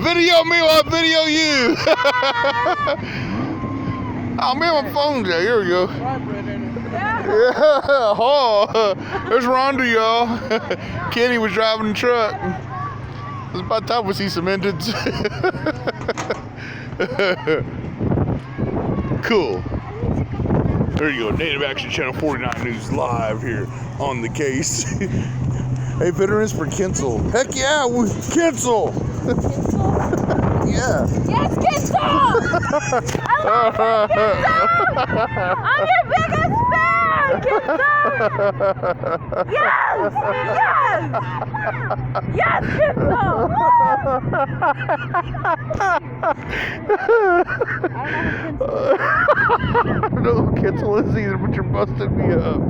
Video me while I video you. Oh man, my phone's there. Here we go. Yeah. Oh, there's Rhonda, y'all. Kenny was driving the truck. It's about time we see some engines. Cool. There you go. Native Action Channel 49 News live here on the case. Hey, veterans for Kinsel. Heck yeah, with Kinsel. Yeah. Yes, Kinsel! I love you, Kinsel! I'm your biggest fan, Kinsel! Yes! Yes! Yes, Kinsel! I don't know who Kinsel is either, but you're busting me up.